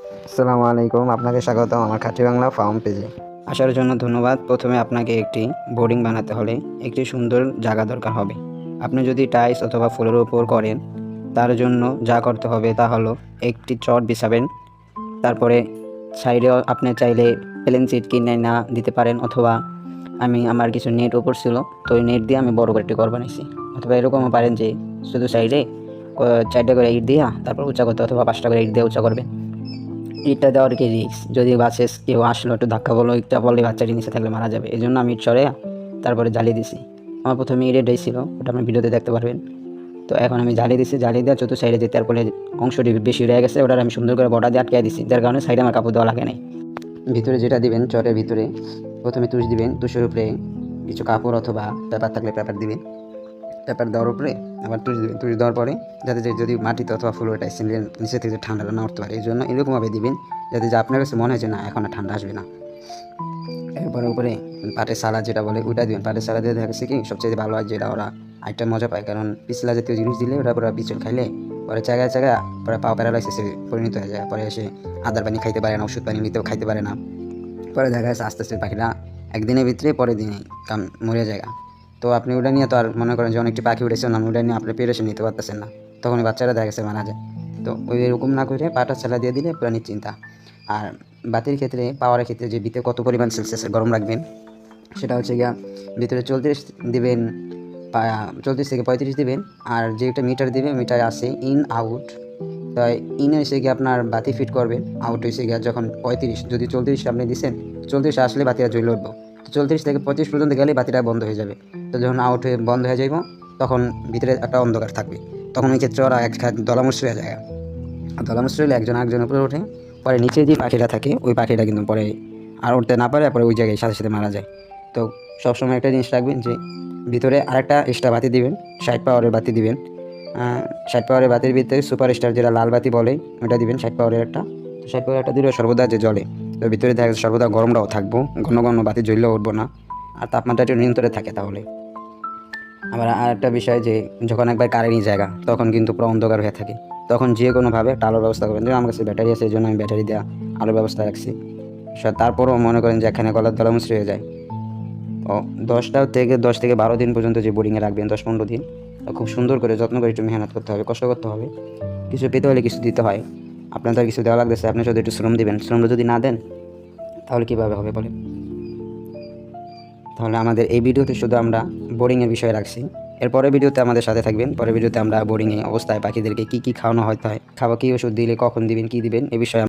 আসসালামু আলাইকুম, আপনাকে স্বাগতম আমার খাঁটি বাংলা ফার্ম পেজে। আসার জন্য ধন্যবাদ। প্রথমে আপনাকে একটি বোর্ডিং বানাতে হলে একটি সুন্দর জায়গা দরকার হবে। আপনি যদি টাইলস অথবা ফুলের উপর করেন, তার জন্য যা করতে হবে তা হলো একটি চট বিছাবেন। তারপরে সাইডেও আপনি চাইলে প্লেন সিট কিনে না দিতে পারেন, অথবা আমার কিছু নেট উপর ছিল, তো ওই নেট দিয়ে আমি বড় করে একটি ঘর বানাইছি। অথবা এরকমও পারেন যে শুধু সাইডে 4টা করে ইট দিয়া তারপর উঁচা করতে, অথবা 5টা করে ইট দিয়ে উঁচা করবেন। ইটটা দেওয়ার কি রিস্ক, যদি বাসে কেউ আসলো একটু ধাক্কা বললো, ইটটা পড়লে বাচ্চাটি নিচে থাকলে মারা যাবে। এই জন্য আমি ইট সরে তারপরে জ্বালিয়ে দিছি। আমার প্রথমে ইট এটাই ছিল, ওটা আপনি ভিডিওতে দেখতে পারবেন। তো এখন আমি জ্বালিয়ে দিছি, জ্বালিয়ে দেওয়া চতুর্থ সাইডে যে তারপরে অংশটি বেশি রয়ে গেছে, ওটা আমি সুন্দর করে বর্ডার দিয়ে আটকে দিছি, যার কারণে সাইডে আমার কাপড় দেওয়া লাগে নাই। ভিতরে যেটা দিবেন, চটের ভিতরে প্রথমে তুষ দিবেন, তুষের উপরে কিছু কাপড় অথবা পেপার থাকলে পেপার দিবেন। পেপার দেওয়ার উপরে আবার তুষ দিবেন, তুষ দেওয়ার পরে যাতে যদি মাটিতে অথবা ফ্লোরে টাইসেলের নিচে থেকে ঠান্ডাটা না উঠতে পারে, এই জন্য এরকমভাবে দিবেন যাতে যে আপনার কাছে মনে হয় যে না এখন আর ঠান্ডা আসবে না। এরপরে উপরে পাটের সালা যেটা বলে ওইটা দিবেন। পাটের সালা দিয়ে দেখা গেছে কি সবচেয়ে ভালো হয়, যেটা ওরা আইটা মজা পায়, কারণ পিছলা জাতীয় জিনিস দিলে ওরা পুরো পিছল খাইলে পরে জায়গায় জায়গায় পরে পাও প্যারালাইসিসে পরিণত হয়ে যায়। পরে এসে আদার পানি খাইতে পারে না, ওষুধ পানি নিতেও খাইতে পারে না। পরে দেখা যাচ্ছে আস্তে আস্তে পাখিরা একদিনের ভিতরে পরের দিনেই মরে যায়। তো আপনি ওটা নিয়ে তো আর মনে করেন যে অনেকটি পাখি উঠেছে না, ওটা নিয়ে আপনি প্রিপারেশন নিতে পারতেছেন না, তখন বাচ্চারা দেখা গেছে মারা যায়। তো ওই এরকম না করে পাটার চালা দিয়ে দিলে পুরো নিশ্চিন্তা। আর বাতির ক্ষেত্রে, পাওয়ারের ক্ষেত্রে যে ভিতরে কত পরিমাণ সেলসিয়াসে গরম রাখবেন সেটা হচ্ছে গিয়া ভিতরে 34 দিবেন, 34 থেকে 35 দিবেন। আর যেটা মিটার দিবে, মিটার আছে ইন আউট। তাই ইনে এসে গিয়ে আপনার বাতি ফিট করবেন, আউট এসে গিয়ে যখন 35, যদি 34 আপনি দিচ্ছেন, 34 আসলে বাতিটা জ্বলে উঠবো। তো 34 থেকে 35 পর্যন্ত গেলে বাতিটা বন্ধ হয়ে যাবে। তো যখন আউট হয়ে বন্ধ হয়ে যাইব, তখন ভিতরে একটা অন্ধকার থাকবে। তখন ওই ক্ষেত্রে ওরা এক দলামুশ হয়ে যায়। আর দলামুশ হলে একজন আরেকজনের উপরে ওঠে, পরে নিচে যে পাখিটা থাকে ওই পাখিটা কিন্তু পরে আর উঠতে না পারে, পরে ওই জায়গায় সাথে সাথে মারা যায়। তো সবসময় একটা জিনিস রাখবেন যে ভিতরে আরেকটা এক্সট্রা বাতি দিবেন, 60 পাওয়ারের বাতি দিবেন। 60 পাওয়ারের বাতির ভিতরে সুপার স্টার যেটা লাল বাতি বলে ওটা দিবেন, 60 পাওয়ারের একটা। তো 60 পাওয়ারের একটা দিলে সর্বদা যে জ্বলে, তো ভিতরে দেখা যাচ্ছে সর্বদা গরমটাও থাকবো, ঘন ঘন বাতি জ্বললেও উঠবো না, আর তাপমাত্রাটা নিয়ন্ত্রণে থাকে। তাহলে আবার আর একটা বিষয় যে যখন একবার কারেন্টই জায়গা, তখন কিন্তু পুরো অন্ধকার হয়ে থাকে, তখন যে কোনোভাবে একটা আলোর ব্যবস্থা করবেন। যেমন আমার কাছে ব্যাটারি আছে, এই জন্য আমি ব্যাটারি দেওয়া আলোর ব্যবস্থা রাখছি। তারপরও মনে করেন যে এখানে গলার দলামুচড়ি হয়ে যায়। ও 10 থেকে 12 দিন পর্যন্ত যে বোর্ডিংয়ে রাখবেন, 10-15 দিন, খুব সুন্দর করে যত্ন করে একটু মেহনত করতে হবে, কষ্ট করতে হবে। কিছু পেতে হলে কিছু দিতে হয়। আপনার তো আর কিছু দেওয়া লাগতেছে, আপনি শুধু একটু শ্রম দিবেন। শ্রমটা যদি না দেন তাহলে কীভাবে হবে বলেন? তাহলে আমাদের এই ভিডিওতে শুধু আমরা বোর্ডিংয়ের বিষয়ে রাখছি। এরপরের ভিডিওতে আমাদের সাথে থাকবেন। পরের ভিডিওতে আমরা বোর্ডিংয়ে অবস্থায় পাখিদেরকে কী কী খাওয়ানো হয়, খাওয়া কী ওষুধ দিলে কখন দিবেন, কী দিবেন, এ বিষয়ে